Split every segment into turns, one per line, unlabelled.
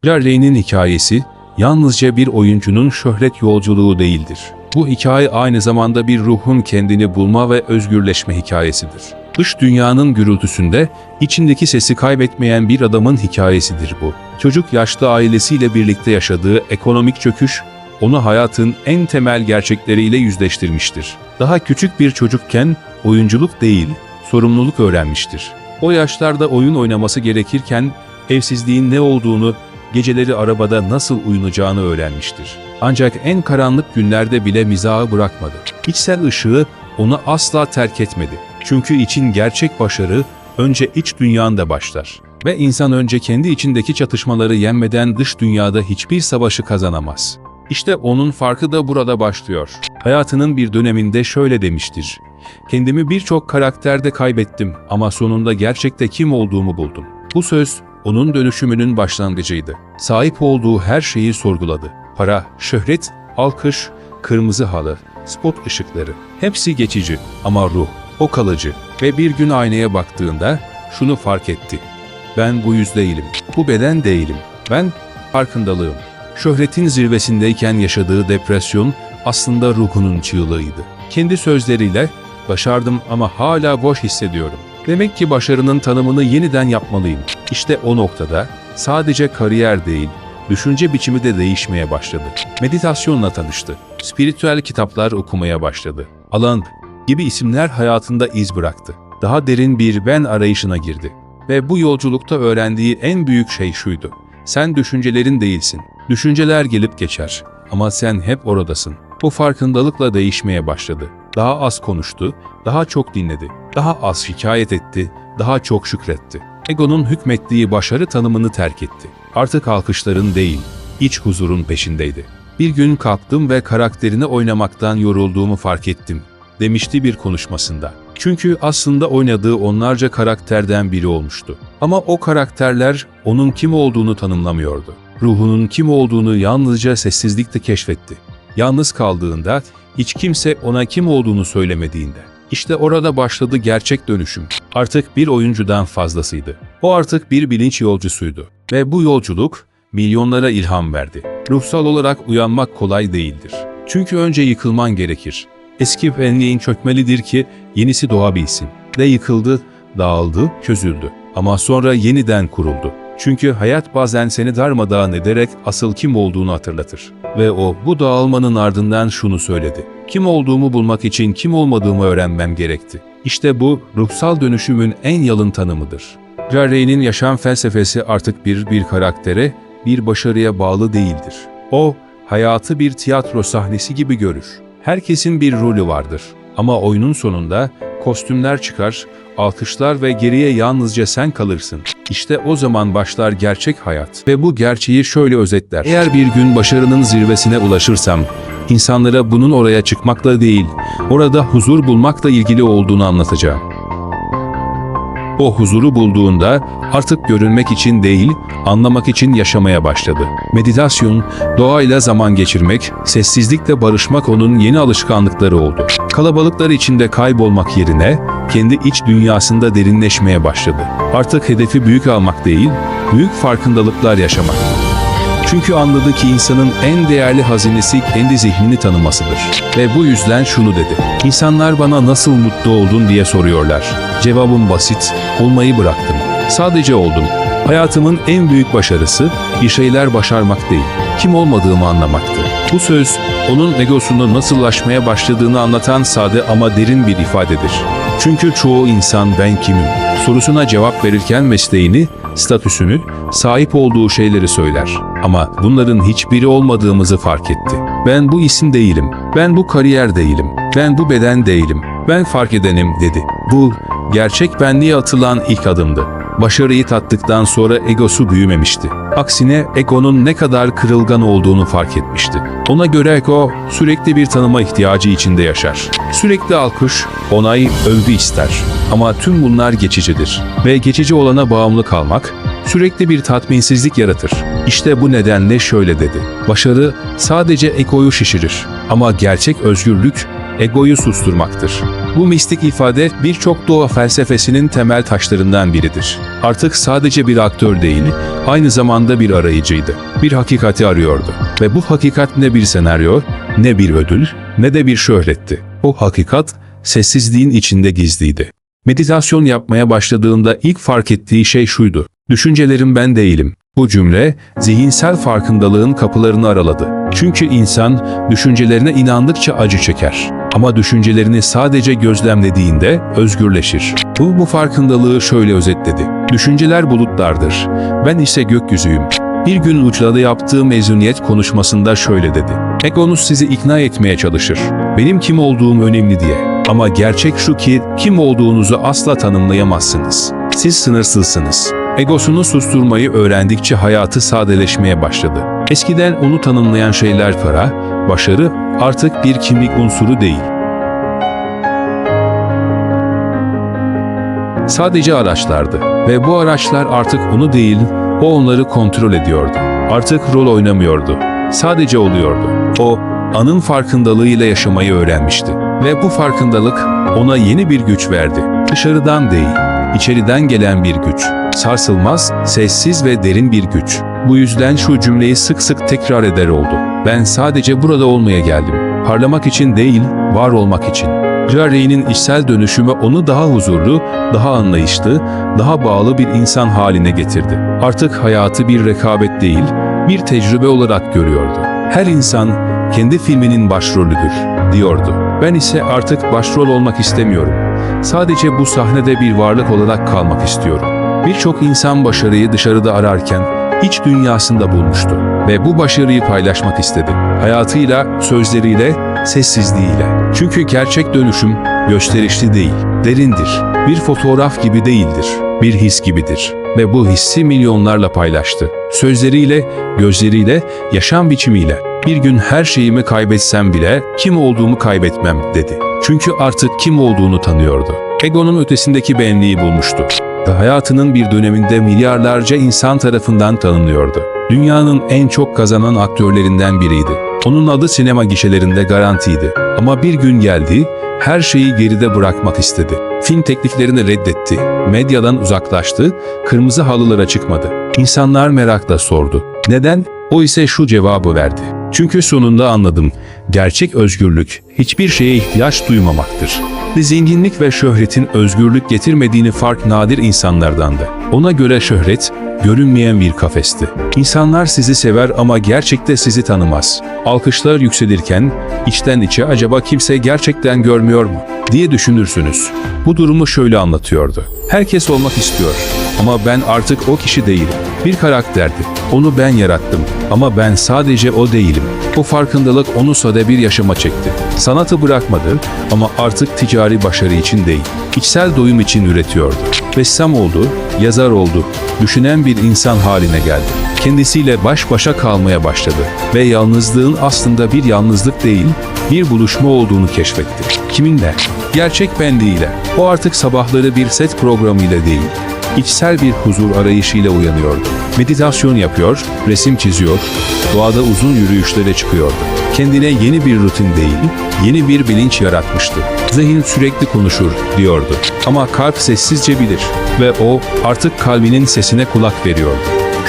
Ray'nin hikayesi yalnızca bir oyuncunun şöhret yolculuğu değildir. Bu hikaye aynı zamanda bir ruhun kendini bulma ve özgürleşme hikayesidir. Dış dünyanın gürültüsünde içindeki sesi kaybetmeyen bir adamın hikayesidir bu. Çocuk yaşta ailesiyle birlikte yaşadığı ekonomik çöküş, onu hayatın en temel gerçekleriyle yüzleştirmiştir. Daha küçük bir çocukken oyunculuk değil, sorumluluk öğrenmiştir. O yaşlarda oyun oynaması gerekirken evsizliğin ne olduğunu, geceleri arabada nasıl uyunacağını öğrenmiştir. Ancak en karanlık günlerde bile mizahı bırakmadı. İçsel ışığı onu asla terk etmedi. Çünkü için gerçek başarı önce iç dünyanda başlar. Ve insan önce kendi içindeki çatışmaları yenmeden dış dünyada hiçbir savaşı kazanamaz. İşte onun farkı da burada başlıyor. Hayatının bir döneminde şöyle demiştir: "Kendimi birçok karakterde kaybettim ama sonunda gerçekte kim olduğumu buldum." Bu söz onun dönüşümünün başlangıcıydı. Sahip olduğu her şeyi sorguladı. Para, şöhret, alkış, kırmızı halı, spot ışıkları. Hepsi geçici ama ruh, o kalıcı. Ve bir gün aynaya baktığında şunu fark etti: "Ben bu yüz değilim, bu beden değilim, ben farkındalığım." Şöhretin zirvesindeyken yaşadığı depresyon aslında ruhunun çığlığıydı. Kendi sözleriyle, "Başardım ama hala boş hissediyorum. Demek ki başarının tanımını yeniden yapmalıyım." İşte o noktada sadece kariyer değil, düşünce biçimi de değişmeye başladı. Meditasyonla tanıştı. Spiritüel kitaplar okumaya başladı. Alan gibi isimler hayatında iz bıraktı. Daha derin bir ben arayışına girdi. Ve bu yolculukta öğrendiği en büyük şey şuydu: sen düşüncelerin değilsin. Düşünceler gelip geçer ama sen hep oradasın. Bu farkındalıkla değişmeye başladı. Daha az konuştu, daha çok dinledi. Daha az şikayet etti, daha çok şükretti. Egonun hükmettiği başarı tanımını terk etti. Artık alkışların değil, iç huzurun peşindeydi. "Bir gün kalktım ve karakterini oynamaktan yorulduğumu fark ettim," demişti bir konuşmasında. Çünkü aslında oynadığı onlarca karakterden biri olmuştu. Ama o karakterler onun kim olduğunu tanımlamıyordu. Ruhunun kim olduğunu yalnızca sessizlikte keşfetti. Yalnız kaldığında, hiç kimse ona kim olduğunu söylemediğinde. İşte orada başladı gerçek dönüşüm. Artık bir oyuncudan fazlasıydı. O artık bir bilinç yolcusuydu. Ve bu yolculuk milyonlara ilham verdi. Ruhsal olarak uyanmak kolay değildir. Çünkü önce yıkılman gerekir. Eski benliğin çökmelidir ki yenisi doğabilsin. Ve yıkıldı, dağıldı, çözüldü. Ama sonra yeniden kuruldu. Çünkü hayat bazen seni darmadağın ederek asıl kim olduğunu hatırlatır. Ve o bu dağılmanın ardından şunu söyledi: "Kim olduğumu bulmak için kim olmadığımı öğrenmem gerekti." İşte bu ruhsal dönüşümün en yalın tanımıdır. Ray'nin yaşam felsefesi artık bir karaktere, bir başarıya bağlı değildir. O hayatı bir tiyatro sahnesi gibi görür. Herkesin bir rolü vardır. Ama oyunun sonunda kostümler çıkar, alkışlar ve geriye yalnızca sen kalırsın. İşte o zaman başlar gerçek hayat. Ve bu gerçeği şöyle özetler: "Eğer bir gün başarının zirvesine ulaşırsam, insanlara bunun oraya çıkmakla değil, orada huzur bulmakla ilgili olduğunu anlatacağım." O huzuru bulduğunda artık görünmek için değil, anlamak için yaşamaya başladı. Meditasyon, doğayla zaman geçirmek, sessizlikle barışmak onun yeni alışkanlıkları oldu. Kalabalıklar içinde kaybolmak yerine kendi iç dünyasında derinleşmeye başladı. Artık hedefi büyük almak değil, büyük farkındalıklar yaşamak. Çünkü anladı ki insanın en değerli hazinesi kendi zihnini tanımasıdır. Ve bu yüzden şunu dedi: "İnsanlar bana nasıl mutlu oldun diye soruyorlar. Cevabım basit: olmayı bıraktım. Sadece oldum." Hayatımın en büyük başarısı bir şeyler başarmak değil, kim olmadığımı anlamaktı. Bu söz onun egosunu nasıllaşmaya başladığını anlatan sade ama derin bir ifadedir. Çünkü çoğu insan "ben kimim?" sorusuna cevap verirken mesleğini, statüsünü, sahip olduğu şeyleri söyler. Ama bunların hiçbiri olmadığımızı fark etti. "Ben bu isim değilim, ben bu kariyer değilim, ben bu beden değilim, ben fark edenim," dedi. Bu, gerçek benliğe atılan ilk adımdı. Başarıyı tattıktan sonra egosu büyümemişti. Aksine egonun ne kadar kırılgan olduğunu fark etmişti. Ona göre ego sürekli bir tanıma ihtiyacı içinde yaşar. Sürekli alkış, onay, övgü ister. Ama tüm bunlar geçicidir. Ve geçici olana bağımlı kalmak sürekli bir tatminsizlik yaratır. İşte bu nedenle şöyle dedi: "Başarı sadece egoyu şişirir. Ama gerçek özgürlük egoyu susturmaktır. Bu mistik ifade birçok doğa felsefesinin temel taşlarından biridir. Artık sadece bir aktör değil, aynı zamanda bir arayıcıydı. Bir hakikati arıyordu. Ve bu hakikat ne bir senaryo, ne bir ödül, ne de bir şöhretti. O hakikat sessizliğin içinde gizliydi. Meditasyon yapmaya başladığında ilk fark ettiği şey şuydu: düşüncelerim ben değilim. Bu cümle zihinsel farkındalığın kapılarını araladı. Çünkü insan düşüncelerine inandıkça acı çeker. Ama düşüncelerini sadece gözlemlediğinde özgürleşir. Bu farkındalığı şöyle özetledi: düşünceler bulutlardır. Ben ise gökyüzüyüm. Bir gün Uçla'da yaptığı mezuniyet konuşmasında şöyle dedi: egonuz sizi ikna etmeye çalışır. Benim kim olduğum önemli diye. Ama gerçek şu ki kim olduğunuzu asla tanımlayamazsınız. Siz sınırsızsınız. Egosunu susturmayı öğrendikçe hayatı sadeleşmeye başladı. Eskiden onu tanımlayan şeyler para, başarı artık bir kimlik unsuru değil. Sadece araçlardı ve bu araçlar artık onu değil, o onları kontrol ediyordu. Artık rol oynamıyordu, sadece oluyordu. O, anın farkındalığıyla yaşamayı öğrenmişti ve bu farkındalık ona yeni bir güç verdi. Dışarıdan değil, içeriden gelen bir güç. Sarsılmaz, sessiz ve derin bir güç. Bu yüzden şu cümleyi sık sık tekrar eder oldu: ben sadece burada olmaya geldim. Parlamak için değil, var olmak için. Jarre'nin içsel dönüşümü onu daha huzurlu, daha anlayışlı, daha bağlı bir insan haline getirdi. Artık hayatı bir rekabet değil, bir tecrübe olarak görüyordu. Her insan kendi filminin başrolüdür, diyordu. Ben ise artık başrol olmak istemiyorum. Sadece bu sahnede bir varlık olarak kalmak istiyorum. Birçok insan başarıyı dışarıda ararken iç dünyasında bulmuştu ve bu başarıyı paylaşmak istedi. Hayatıyla, sözleriyle, sessizliğiyle. Çünkü gerçek dönüşüm gösterişli değil, derindir. Bir fotoğraf gibi değildir, bir his gibidir. Ve bu hissi milyonlarla paylaştı. Sözleriyle, gözleriyle, yaşam biçimiyle. Bir gün her şeyimi kaybetsem bile kim olduğumu kaybetmem dedi. Çünkü artık kim olduğunu tanıyordu. Egonun ötesindeki benliği bulmuştu. Ve hayatının bir döneminde milyarlarca insan tarafından tanınıyordu. Dünyanın en çok kazanan aktörlerinden biriydi. Onun adı sinema gişelerinde garantiydi. Ama bir gün geldi, her şeyi geride bırakmak istedi. Film tekliflerini reddetti, medyadan uzaklaştı, kırmızı halılara çıkmadı. İnsanlar merakla sordu: neden? O ise şu cevabı verdi: çünkü sonunda anladım. Gerçek özgürlük hiçbir şeye ihtiyaç duymamaktır. Zenginlik ve şöhretin özgürlük getirmediğini fark nadir insanlardandı. Ona göre şöhret, görünmeyen bir kafesti. İnsanlar sizi sever ama gerçekte sizi tanımaz. Alkışlar yükselirken, içten içe acaba kimse gerçekten görmüyor mu diye düşünürsünüz. Bu durumu şöyle anlatıyordu: herkes olmak istiyor ama ben artık o kişi değilim. Bir karakterdi. Onu ben yarattım ama ben sadece o değilim. O farkındalık onu sade bir yaşama çekti. Sanatı bırakmadı ama artık ticari başarı için değil, içsel doyum için üretiyordu. Ressam oldu, yazar oldu, düşünen bir insan haline geldi. Kendisiyle baş başa kalmaya başladı ve yalnızlığın aslında bir yalnızlık değil, bir buluşma olduğunu keşfetti. Kiminle? Gerçek benliğiyle. O artık sabahları bir set programıyla değil, içsel bir huzur arayışıyla uyanıyordu. Meditasyon yapıyor, resim çiziyor, doğada uzun yürüyüşlere çıkıyordu. Kendine yeni bir rutin değil, yeni bir bilinç yaratmıştı. Zihin sürekli konuşur, diyordu. Ama kalp sessizce bilir ve o artık kalbinin sesine kulak veriyordu.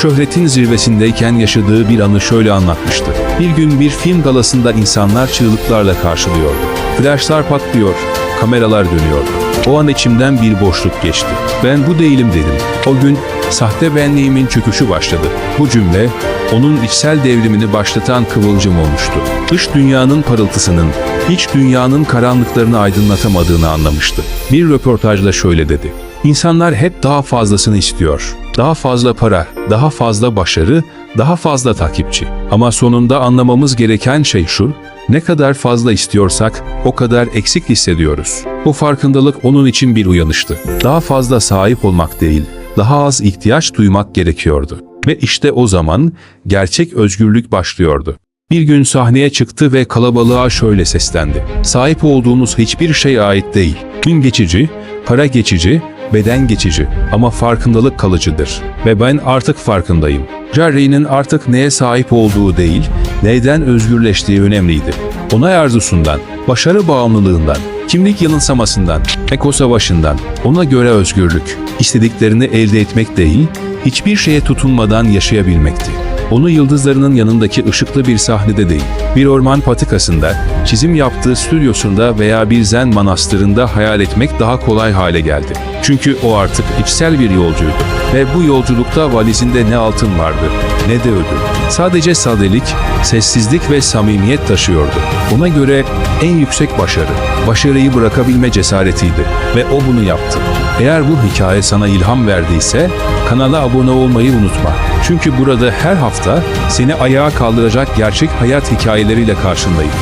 Şöhretin zirvesindeyken yaşadığı bir anı şöyle anlatmıştı: bir gün bir film galasında insanlar çığlıklarla karşılıyordu. Flaşlar patlıyor, kameralar dönüyordu. O an içimden bir boşluk geçti. Ben bu değilim dedim. O gün sahte benliğimin çöküşü başladı. Bu cümle onun içsel devrimini başlatan kıvılcım olmuştu. Dış dünyanın parıltısının, iç dünyanın karanlıklarını aydınlatamadığını anlamıştı. Bir röportajla şöyle dedi: İnsanlar hep daha fazlasını istiyor. Daha fazla para, daha fazla başarı, daha fazla takipçi. Ama sonunda anlamamız gereken şey şu: ne kadar fazla istiyorsak o kadar eksik hissediyoruz. Bu farkındalık onun için bir uyanıştı. Daha fazla sahip olmak değil, daha az ihtiyaç duymak gerekiyordu. Ve işte o zaman gerçek özgürlük başlıyordu. Bir gün sahneye çıktı ve kalabalığa şöyle seslendi: sahip olduğunuz hiçbir şeye ait değil. Gün geçici, para geçici, beden geçici ama farkındalık kalıcıdır. Ve ben artık farkındayım. Jarre'nin artık neye sahip olduğu değil, neyden özgürleştiği önemliydi. Onay arzusundan, Başarı bağımlılığından, kimlik yanılsamasından, ego savaşından, ona göre özgürlük, istediklerini elde etmek değil, hiçbir şeye tutunmadan yaşayabilmekti. Onu yıldızlarının yanındaki ışıklı bir sahnede değil, bir orman patikasında, çizim yaptığı stüdyosunda veya bir zen manastırında hayal etmek daha kolay hale geldi. Çünkü o artık içsel bir yolcuydu ve bu yolculukta valizinde ne altın vardı ne de ödül. Sadece sadelik, sessizlik ve samimiyet taşıyordu. Ona göre en yüksek başarıyı bırakabilme cesaretiydi ve o bunu yaptı. Eğer bu hikaye sana ilham verdiyse kanala abone olmayı unutma. Çünkü burada her hafta seni ayağa kaldıracak gerçek hayat hikayeleriyle karşındayım.